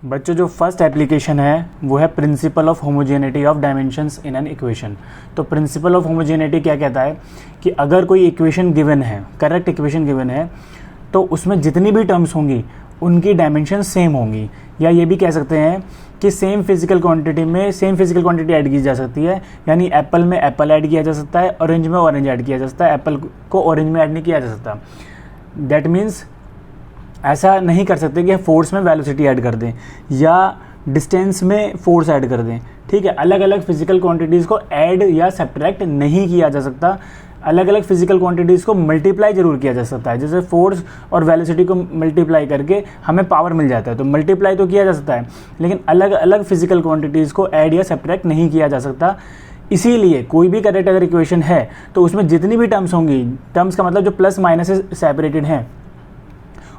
बच्चों जो first application है वो है principal of homogeneity of dimensions in an equation. तो प्रिंसिपल ऑफ होमोजेनिटी क्या कहता है कि अगर कोई इक्वेशन गिवन है, करेक्ट इक्वेशन गिवन है, तो उसमें जितनी भी टर्म्स होंगी उनकी डायमेंशन सेम होंगी, या ये भी कह सकते हैं कि सेम फिजिकल क्वांटिटी में सेम फिजिकल क्वांटिटी ऐड की जा सकती है। यानी एप्पल में एप्पल ऐड किया जा सकता है, ऑरेंज में ऑरेंज ऐड किया जा सकता है, एप्पल को ऑरेंज में ऐड नहीं किया जा सकता। दैट मीन्स ऐसा नहीं कर सकते कि फोर्स में वेलोसिटी ऐड कर दें या डिस्टेंस में फोर्स ऐड कर दें। ठीक है, अलग अलग फिजिकल क्वांटिटीज़ को ऐड या सब्ट्रैक्ट नहीं किया जा सकता। अलग अलग फिजिकल क्वांटिटीज़ को मल्टीप्लाई जरूर किया जा सकता है। जैसे फोर्स और वेलोसिटी को मल्टीप्लाई करके हमें पावर मिल जाता है, तो मल्टीप्लाई तो किया जा सकता है, लेकिन अलग अलग फिजिकल क्वांटिटीज़ को ऐड या सब्ट्रैक्ट नहीं किया जा सकता। इसीलिए कोई भी करेक्ट अगर इक्वेशन है तो उसमें जितनी भी टर्म्स होंगी, टर्म्स का मतलब जो प्लस माइनस से सेपरेटेड हैं,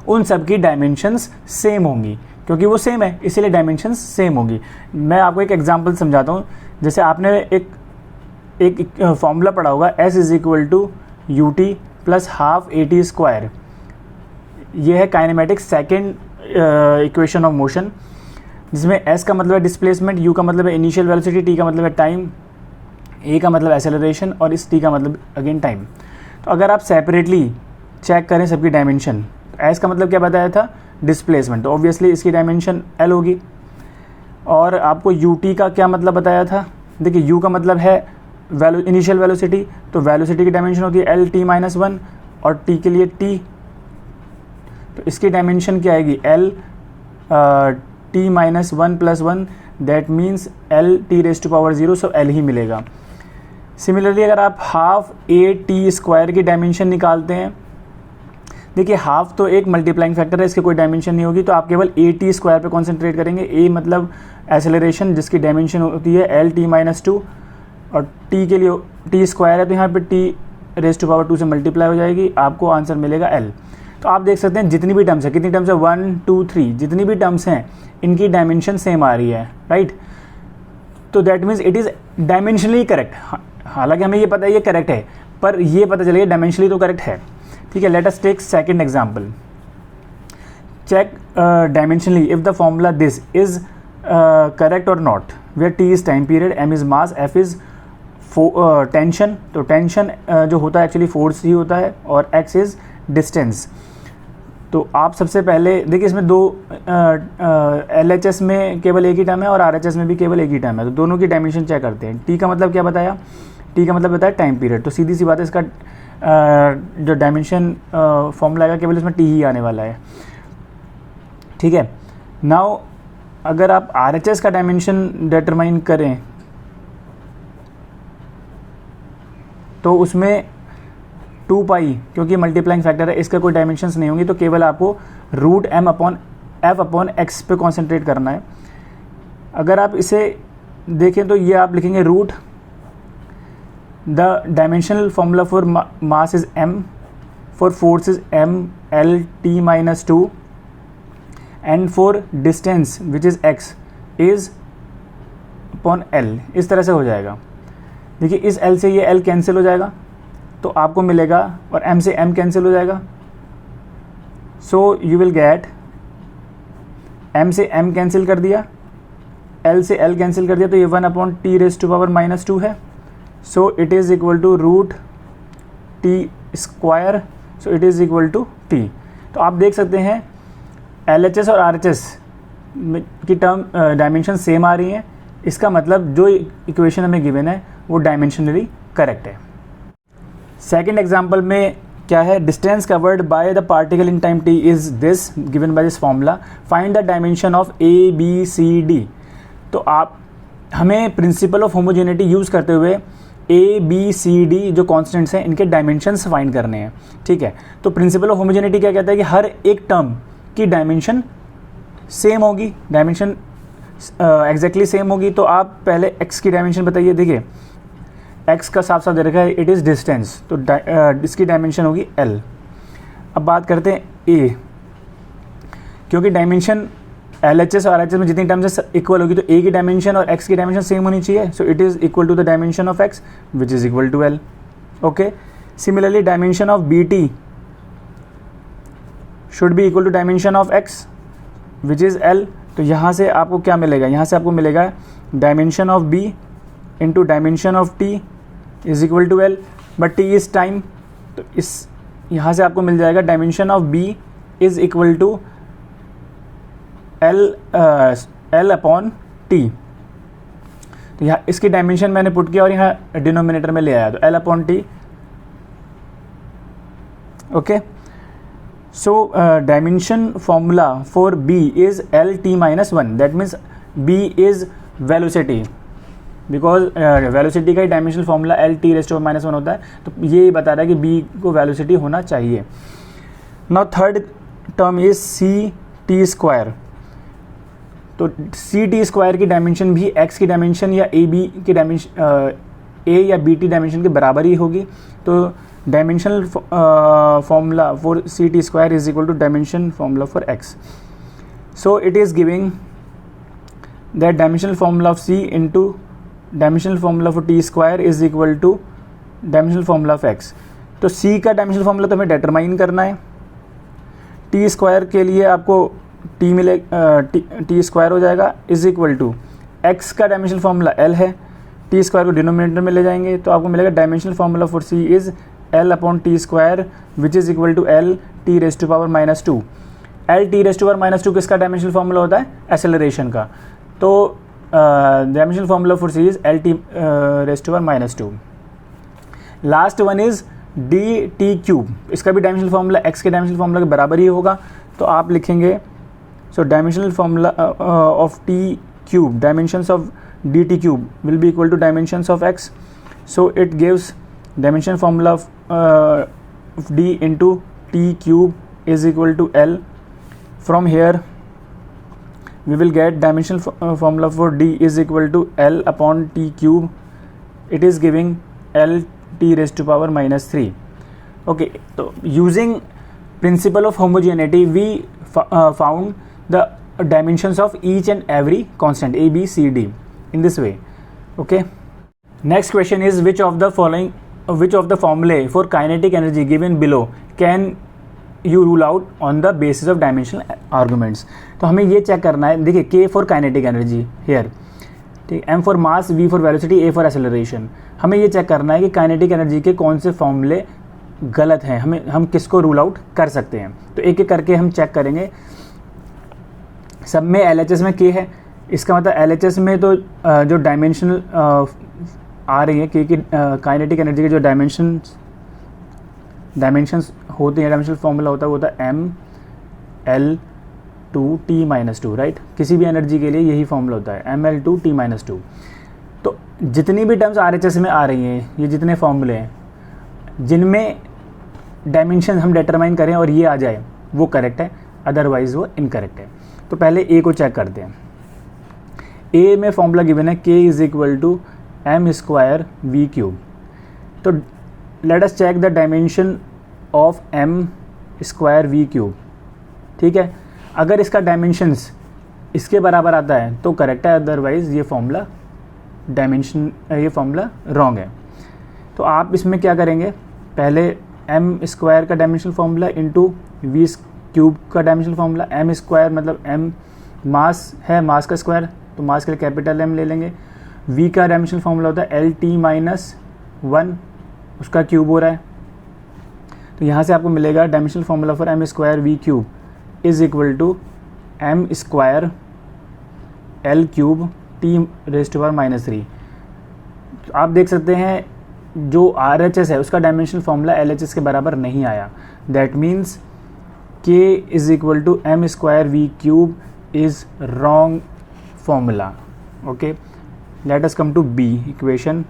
उन सब की डायमेंशंस सेम होंगी, क्योंकि वो सेम है इसीलिए डायमेंशंस सेम होंगी। मैं आपको एक एग्जांपल समझाता हूँ। जैसे आपने एक फॉर्मूला पढ़ा होगा, S is equal to U T plus half A T square. ये है kinematic second equation of motion, जिसमें S का मतलब है डिस्प्लेसमेंट, U का मतलब है इनिशियल वेलोसिटी, T का मतलब है टाइम, A का मतलब एक्सेलरेशन और इस T का मतलब अगेन टाइम। तो अगर आप सेपरेटली चेक करें सबकी डायमेंशन, S का मतलब क्या बताया था, डिस्प्लेसमेंट, तो ऑब्वियसली इसकी डायमेंशन L होगी। और आपको UT का क्या मतलब बताया था, देखिए U का मतलब है इनिशियल वेलोसिटी, तो वेलोसिटी की डायमेंशन होती है L T माइनस 1 और T के लिए T, तो इसकी डायमेंशन क्या आएगी L T minus 1 plus 1, that means L T raise to power 0, so L ही मिलेगा। सिमिलरली अगर आप हाफ ए टी स्क्वायर की डायमेंशन निकालते हैं, देखिए हाफ तो एक मल्टीप्लाइंग फैक्टर है, इसकी कोई डायमेंशन नहीं होगी, तो आप केवल ए टी स्क्वायर पर कॉन्सेंट्रेट करेंगे। ए मतलब एक्सेलरेशन, जिसकी डायमेंशन होती है L T माइनस 2, और टी के लिए टी स्क्वायर है, तो यहाँ पे टी रेज टू पावर 2 से मल्टीप्लाई हो जाएगी, आपको आंसर मिलेगा L। तो आप देख सकते हैं जितनी भी टर्म्स है, कितनी टर्म्स है 1 2 3, जितनी भी टर्म्स हैं इनकी डायमेंशन सेम आ रही है, राइट। तो that means it is dimensionally correct. हालांकि हमें ये पता है ये करेक्ट है, पर ये पता चलेगा डायमेंशनली तो करेक्ट है। ठीक है, let us take second example. Check dimensionally if the formula this is correct और not, where T is time period, M is mass, F is tension. तो टेंशन जो होता है एक्चुअली फोर्स ही होता है, और एक्स इज डिस्टेंस। तो आप सबसे पहले देखिए, इसमें दो LHS में केवल एक ही टर्म है और RHS में भी केवल एक ही टर्म है, तो दोनों की डायमेंशन चेक करते हैं। टी का मतलब क्या बताया, टी का मतलब बताया टाइम पीरियड, तो सीधी सी बात है इसका जो डायमेंशन फॉर्मूला आएगा केवल इसमें टी ही आने वाला है। ठीक है, नाउ अगर आप RHS का डायमेंशन डिटरमाइन करें तो उसमें 2 पाई, क्योंकि मल्टीप्लाइंग फैक्टर है, इसका कोई डायमेंशंस नहीं होंगी, तो केवल आपको root M upon F upon X पे कॉन्सेंट्रेट करना है। अगर आप इसे देखें तो ये आप लिखेंगे root, the dimensional formula for mass is m, for force is m L T minus 2, and for distance which is x is upon L। इस तरह से हो जाएगा। देखिए इस L से ये L कैंसिल हो जाएगा, तो आपको मिलेगा, और M से M कैंसिल हो जाएगा, so you will get, M से M कैंसिल कर दिया, L से L कैंसिल कर दिया, तो ये 1 upon T raise to power minus 2 है, so it is equal to root T square, so it is equal to T. तो आप देख सकते हैं LHS और RHS की टर्म डायमेंशन सेम आ रही हैं, इसका मतलब जो इक्वेशन हमें गिवन है वो डायमेंशनली करेक्ट है। सेकेंड एग्जाम्पल में क्या है, distance covered by the particle in time T is this given by this formula, find the dimension of ABCD। तो आप हमें प्रिंसिपल ऑफ होमोजेनिटी यूज़ करते हुए ABCD जो कॉन्स्टेंट्स हैं इनके डायमेंशंस फाइंड करने हैं। ठीक है, तो प्रिंसिपल ऑफ होमोजेनिटी क्या कहता है कि हर एक टर्म की डायमेंशन सेम होगी, डायमेंशन एग्जैक्टली सेम होगी। तो आप पहले x की डायमेंशन बताइए। देखिए x का साफ साफ दे रखा है, इट इज़ डिस्टेंस, तो इसकी डायमेंशन होगी L। अब बात करते हैं A, क्योंकि डायमेंशन LHS और RHS में जितनी टर्म्स इक्वल होगी, तो A की डायमेंशन और x की डायमेंशन सेम होनी चाहिए, so it is equal to the dimension of x which is equal to L। Okay, similarly dimension of BT should be equal to dimension of x which is L, तो यहाँ से आपको क्या मिलेगा, यहाँ से आपको मिलेगा dimension of B into dimension of T is equal to L, but T is time, तो इस यहाँ से आपको मिल जाएगा dimension of B is equal to L upon T. तो यहाँ इसकी डायमेंशन मैंने पुट किया और यहाँ डिनोमिनेटर में ले आया, तो L upon T. Okay, so dimension formula for B is L T minus one, that means B is velocity, because velocity का ही dimensional formula L T raised minus one होता है, तो ये बता रहा है कि बी को वेलोसिटी होना चाहिए। Now third term is C T square, तो सी टी स्क्वायर की डायमेंशन भी एक्स की डायमेंशन या ए बी की डायमेंशन ए या बी टी डायमेंशन के बराबर ही होगी। तो dimensional formula for C T square is equal to dimension formula for X, so it is giving that dimensional formula of C into dimensional formula for T square is equal to dimensional formula of X. तो C का dimensional formula तो हमें determine करना है, T square के लिए आपको T मिले टी स्क्वायर हो जाएगा इज इक्वल टू एक्स का डायमेंशनल फॉर्मूला एल है, टी स्क्वायर को डिनोमिनेटर में ले जाएंगे तो आपको मिलेगा dimensional formula for C is L upon T square which is equal to L T raise to power minus two. L T raise to power minus two किसका dimensional formula होता है, एक्सेलरेशन का, तो dimensional formula for C is L T raise to power minus to. Last one is D T cube, इसका भी dimensional formula x के dimensional formula के बराबर ही होगा, तो आप लिखेंगे so dimensional formula of t cube, dimensions of dt cube will be equal to dimensions of x, so it gives dimension formula of d into t cube is equal to L. From here we will get dimensional formula for d is equal to L upon t cube, it is giving L t raised to power minus 3. Okay, so using principle of homogeneity we found the dimensions of each and every constant a b c d in this way. Okay, next question is which of the formulae for kinetic energy given below can you rule out on the basis of dimensional arguments. तो हमें ये check करना है, देखिए k for kinetic energy here, ठीक, m for mass, v for velocity, a for acceleration। हमें ये check करना है कि काइनेटिक एनर्जी के कौन से फॉर्मूले गलत हैं, हम किसको रूल आउट कर सकते हैं। तो एक एक करके हम चेक करेंगे। सब में LHS में k है, इसका मतलब LHS में तो जो डायमेंशनल आ रही है k की काइनेटिक एनर्जी के जो डायमेंशंस होते हैं, डायमेंशनल फॉर्मूला होता है वो होता है ML2T-2, राइट। किसी भी एनर्जी के लिए यही फॉर्मूला होता है ML2T-2। तो जितनी भी टर्म्स RHS में आ रही हैं, ये जितने फॉर्मूले हैं जिनमें डायमेंशन हम डिटरमाइन करें और ये आ जाए वो करेक्ट है, अदरवाइज वो इनकरेक्ट है। तो पहले ए को चेक करते हैं। ए में फॉर्मूला गिवन है k is equal to M square V cube. तो let us check the dimension of M square V cube, ठीक है। अगर इसका डायमेंशंस इसके बराबर आता है तो करेक्ट है, अदरवाइज ये फॉर्मूला रॉन्ग है। तो आप इसमें क्या करेंगे, पहले एम स्क्वायर का dimensional formula into V cube का डायमेंशनल फार्मूला। एम स्क्वायर मतलब एम मास है, मास का स्क्वायर, तो मास के लिए कैपिटल एम ले लेंगे। वी का डायमेंशनल फार्मूला होता है एल टी माइनस वन, उसका क्यूब हो रहा है। तो यहाँ से आपको मिलेगा dimensional formula for M square V cube is equal to M square L cube T raise to power minus 3। आप देख सकते हैं जो RHS है उसका डायमेंशनल फार्मूला LHS के बराबर नहीं आया। That means k is equal to M square V cube is wrong formula. Okay, let us come to B equation.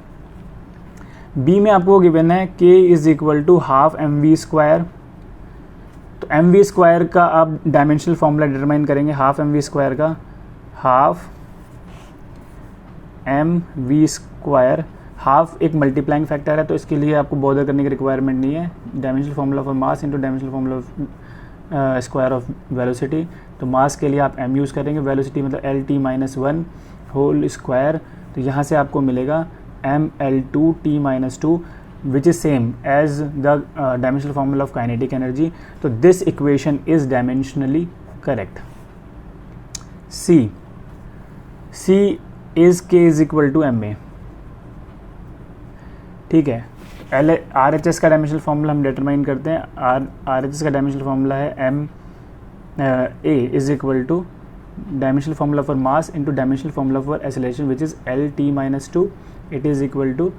B में आपको गिवन है k is equal to half M V square. तो M V square का आप dimensional formula determine करेंगे, half M V square का, half M V square. Half एक multiplying factor है तो इसके लिए आपको बॉदर करने की रिक्वायरमेंट नहीं है। Dimensional formula for mass into dimensional formula of square of velocity. तो मास के लिए आप m यूज़ करेंगे, वेलोसिटी मतलब L T minus one whole square. तो यहाँ से आपको मिलेगा ML2T-2 which is same as the dimensional formula of kinetic energy. So this equation is dimensionally correct. C is K is equal to MA, ठीक है। RHS का dimensional formula हम determine करते हैं। RHS का डायमेंशनल फॉर्मूला है A is equal to dimensional formula for mass into dimensional formula for acceleration which is LT-2, it is equal to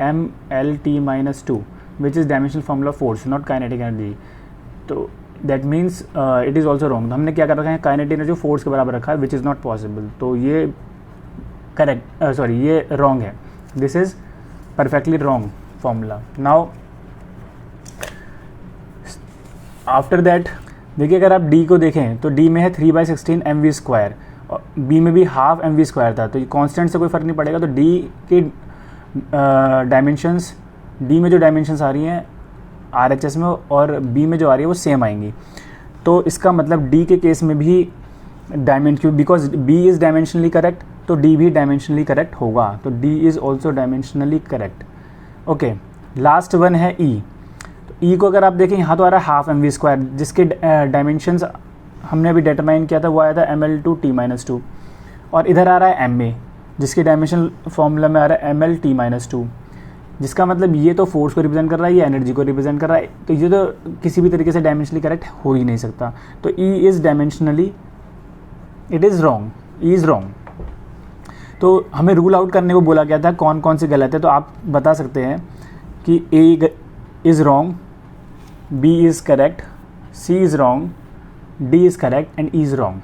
MLT-2 which is dimensional formula force, not kinetic energy. तो that means it is also wrong. हमने क्या कर रखा है, kinetic energy force के बराबर रखा है, विच इज़ नॉट पॉसिबल। तो ये करेक्ट, सॉरी ये रॉन्ग है। This is perfectly wrong formula. Now after that देखिए, अगर आप डी को देखें तो डी में है 3/16 mv², और बी में भी हाफ mv² था, तो ये कांस्टेंट से कोई फ़र्क नहीं पड़ेगा। तो डी की डायमेंशंस, डी में जो डायमेंशंस आ रही हैं RHS में और बी में जो आ रही है वो सेम आएंगी। तो इसका मतलब डी के केस में भी because B is dimensionally correct, तो डी भी डायमेंशनली करेक्ट होगा। तो D is also dimensionally correct. Okay, last one है ई। तो ई को अगर आप देखें, यहाँ तो आ रहा है हाफ mv², जिसके डायमेंशंस हमने अभी डिटरमाइन किया था वो आया था ML/T-2, और इधर आ रहा है MA, जिसके डायमेंशनल फॉर्मूला में आ रहा है ML/T-2, जिसका मतलब ये तो फोर्स को रिप्रेजेंट कर रहा है, ये एनर्जी को रिप्रेजेंट कर रहा है। तो ये तो किसी भी तरीके से डायमेंशनली करेक्ट हो ही नहीं सकता। तो E is dimensionally, it is wrong, E is wrong. तो हमें रूल आउट करने को बोला गया था कौन कौन से गलत है। तो आप बता सकते हैं कि A is wrong, B is correct, C is wrong, D is correct and E is wrong.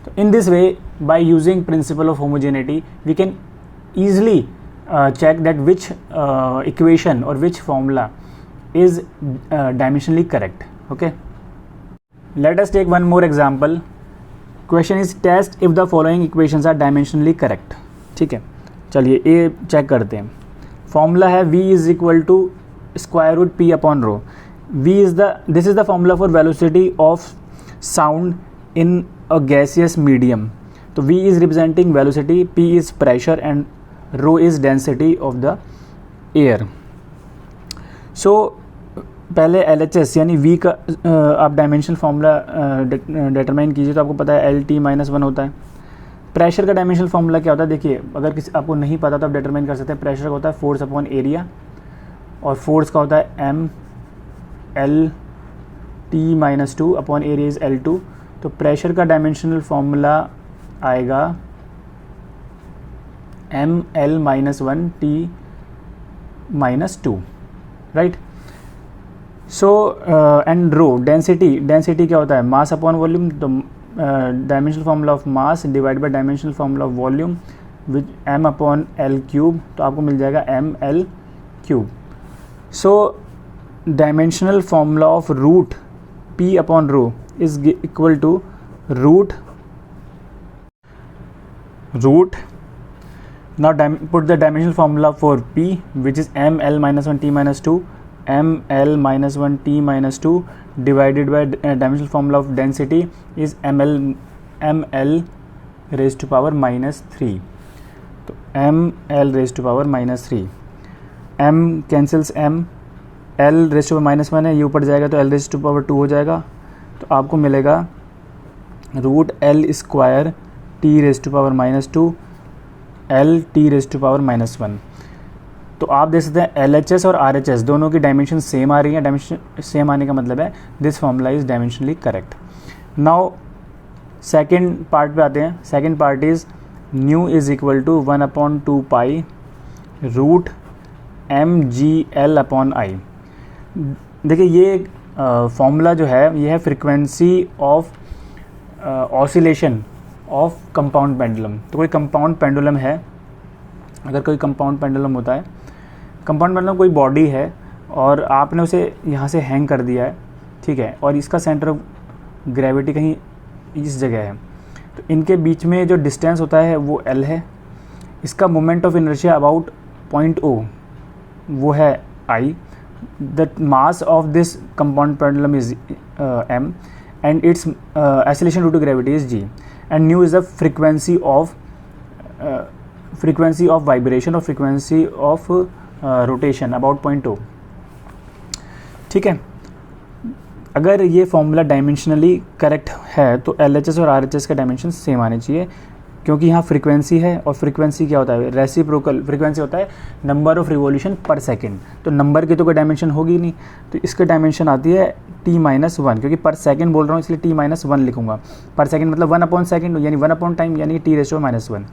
तो in this way, by using principle of homogeneity, we can easily check that which equation or which formula is dimensionally correct. Okay, let us take one more example. Question is test if the following equations are dimensionally correct. ठीक है, चलिए ये check करते हैं। Formula है v is equal to square root p upon rho. This is the formula for velocity of sound in a gaseous medium. तो v is representing velocity, p is pressure and rho is density of the air. So पहले LHS यानी v का आप dimensional formula determine कीजिए। तो आपको पता है LT-1 होता है। प्रेशर का डायमेंशनल फार्मूला क्या होता है, देखिए अगर किसी आपको नहीं पता तो आप डिटरमाइन कर सकते हैं। प्रेशर का होता है फोर्स अपॉन एरिया, और फोर्स का होता है ML/T-2 upon area is L2। तो प्रेशर का डायमेंशनल फार्मूला आएगा ML-1T-2, right. So and rho density क्या होता है, मास अपॉन वॉल्यूम। तो dimensional formula of mass divide by dimensional formula of volume which M/L³। तो आपको मिल जाएगा ML³। So dimensional formula of root P upon rho is equal to root now put the dimensional formula for P which is ML-1T-2, ML-1T-2 divided by dimensional formula of density is ML raised to power -3। तो ML raised to power -3, M cancels M, L raised to power -1 है, ये ऊपर जाएगा तो L raised to power 2 हो जाएगा। तो आपको मिलेगा root L square T raised to power -2 LT raised to power -1। तो आप देख सकते हैं LHS और RHS दोनों की डायमेंशन सेम आ रही है। डायमेंशन सेम आने का मतलब है this formula is dimensionally correct. Now second part पे आते हैं। Second part is nu is equal to 1/2 pi root MGL upon I। देखिए ये फॉर्मूला जो है ये है frequency of oscillation of compound pendulum. तो कोई कंपाउंड पेंडुलम है, अगर कोई कंपाउंड पेंडुलम होता है, कंपाउंड पेंडुलम कोई बॉडी है और आपने उसे यहाँ से हैंग कर दिया है, ठीक है, और इसका सेंटर ऑफ ग्रेविटी कहीं इस जगह है। तो इनके बीच में जो डिस्टेंस होता है वो L है। इसका moment of inertia about point O वो है I। The mass of this compound pendulum is M and its acceleration due to gravity is G and nu is the frequency of vibration or frequency of rotation about point O। ठीक है, अगर ये formula dimensionally correct है तो LHS और RHS का dimension same आने चाहिए, क्योंकि यहाँ फ्रीक्वेंसी है और फ्रीक्वेंसी क्या होता है, रेसिप्रोकल फ्रीक्वेंसी होता है नंबर ऑफ रिवॉल्यूशन पर सेकंड। तो नंबर की तो कोई डायमेंशन होगी नहीं, तो इसकी डायमेंशन आती है t-1, क्योंकि पर सेकंड बोल रहा हूँ इसलिए t-1 लिखूंगा। पर सेकंड मतलब 1/सेकंड यानी 1/टाइम यानी t⁻⁻1।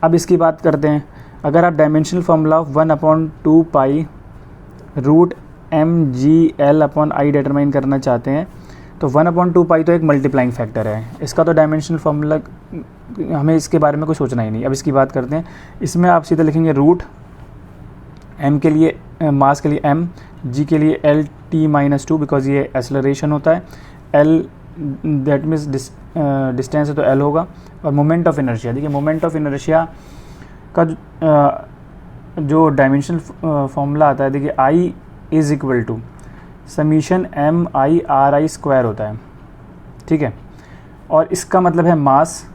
अब इसकी बात करते हैं, अगर आप dimensional formula of 1/2 pi root mgl/i determine करना चाहते हैं तो 1/2 पाई तो एक मल्टीप्लाइंग फैक्टर है, इसका तो डायमेंशनल फार्मूला हमें इसके बारे में कुछ सोचना ही नहीं। अब इसकी बात करते हैं, इसमें आप सीधे लिखेंगे रूट m के लिए मास के लिए m, g के लिए L t-2 बिकॉज ये एक्सेलरेशन होता है, L दैट मीन्स डिस्टेंस है तो L होगा, और मोमेंट ऑफ इनर्शिया, देखिए मोमेंट ऑफ इनर्शिया का जो डायमेंशनल फार्मूला आता है, देखिए I is equal to summation MI/RI² होता है, ठीक है, और इसका मतलब है मास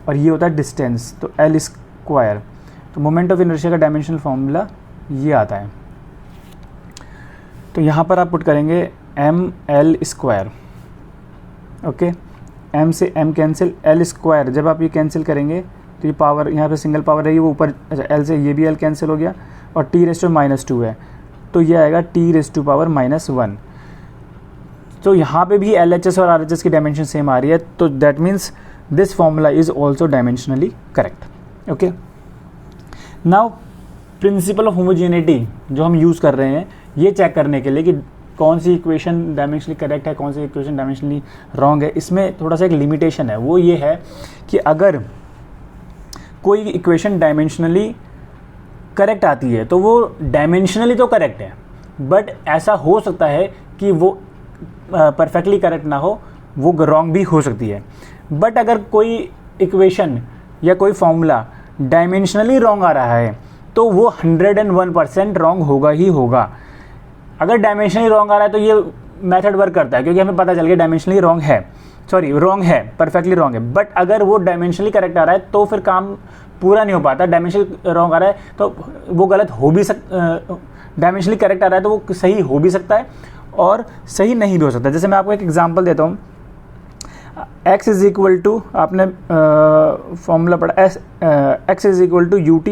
और ये होता है डिस्टेंस, तो L²। तो मोमेंट ऑफ इनर्शिया का डायमेंशनल फार्मूला ये आता है। तो यहाँ पर आप पुट करेंगे mL², ओके, m से m कैंसिल, L², जब आप ये कैंसिल करेंगे तो ये पावर यहाँ पे सिंगल पावर है, वो ऊपर, अच्छा L से ये भी L कैंसिल हो गया, और t⁻⁻2 है तो ये आएगा t⁻⁻1। तो यहाँ पे भी LHS और RHS की डायमेंशन सेम आ रही है, तो that means this formula is also dimensionally correct. Okay, now principal of homogeneity जो हम यूज़ कर रहे हैं ये चेक करने के लिए कि कौन सी इक्वेशन डायमेंशनली करेक्ट है, कौन सी इक्वेशन डायमेंशनली रॉन्ग है, इसमें थोड़ा सा एक लिमिटेशन है। वो ये है कि अगर कोई इक्वेशन डायमेंशनली करेक्ट आती है तो वो डायमेंशनली तो करेक्ट है, बट ऐसा हो सकता है कि वो परफेक्टली करेक्ट ना हो, वो रॉन्ग भी हो सकती है। बट अगर कोई इक्वेशन या कोई फॉर्मूला डायमेंशनली रॉन्ग आ रहा है तो वो 101% रॉन्ग होगा ही होगा। अगर डायमेंशनली रॉन्ग आ रहा है तो ये मेथड वर्क करता है, क्योंकि हमें पता चल गया डायमेंशनली रॉन्ग है, रॉन्ग है, परफेक्टली रॉन्ग है। बट अगर वो डायमेंशनली करेक्ट आ रहा है तो फिर काम पूरा नहीं हो पाता। डायमेंशनली रॉन्ग आ रहा है तो वो गलत हो भी डायमेंशनली करेक्ट आ रहा है तो वो सही हो भी सकता है और सही नहीं भी हो सकता। जैसे मैं आपको एक एग्जांपल देता हूँ, x इज इक्वल टू, आपने फॉर्मूला पढ़ा x is equal to ut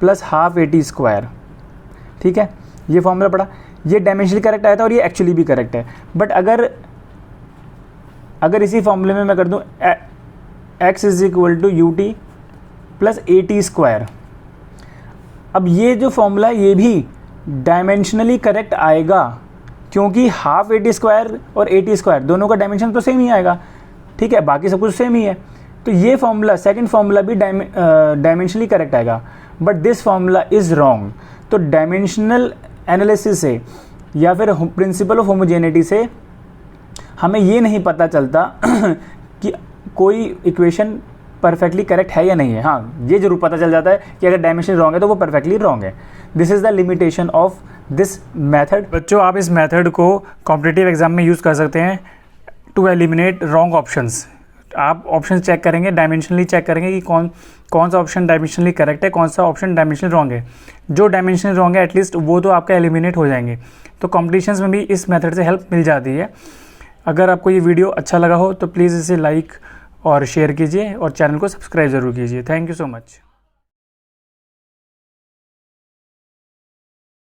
plus half AT², ठीक है, ये फॉर्मूला पढ़ा, ये डायमेंशनली करेक्ट आया था और ये एक्चुअली भी करेक्ट है। बट अगर इसी फॉर्मूले में मैं कर दूं x is equal to ut plus AT², अब ये जो फॉर्मूला ये भी डायमेंशनली करेक्ट आएगा, क्योंकि हाफ AT² और AT² दोनों का डायमेंशन तो सेम ही आएगा, ठीक है, बाकी सब कुछ सेम ही है। तो ये फॉर्मूला, सेकंड फॉर्मूला भी डायमेंशनली करेक्ट आएगा, but this formula is wrong. तो डायमेंशनल एनालिसिस से या फिर प्रिंसिपल ऑफ होमोजेनिटी से हमें ये नहीं पता चलता कि कोई इक्वेशन परफेक्टली करेक्ट है या नहीं है। हाँ, ये जरूर पता चल जाता है कि अगर डायमेंशन रॉन्ग है तो वो परफेक्टली रॉन्ग है। This is the limitation of this method. बच्चों, आप इस मेथड को कॉम्पिटिटिव एग्जाम में यूज़ कर सकते हैं टू एलिमिनेट रॉन्ग ऑप्शंस। आप ऑप्शन चेक करेंगे, डायमेंशनली चेक करेंगे कि कौन सा ऑप्शन डायमेंशनली करेक्ट है, कौन सा ऑप्शन डायमेंशनली रॉन्ग है। जो डायमेंशनली रॉन्ग है एटलीस्ट वो तो आपका एलिमिनेट हो जाएंगे। तो कॉम्पिटिशन्स में भी इस मेथड से हेल्प मिल जाती है। अगर आपको ये वीडियो अच्छा लगा हो तो प्लीज़ इसे लाइक और शेयर कीजिए और चैनल को सब्सक्राइब ज़रूर कीजिए। Thank you so much.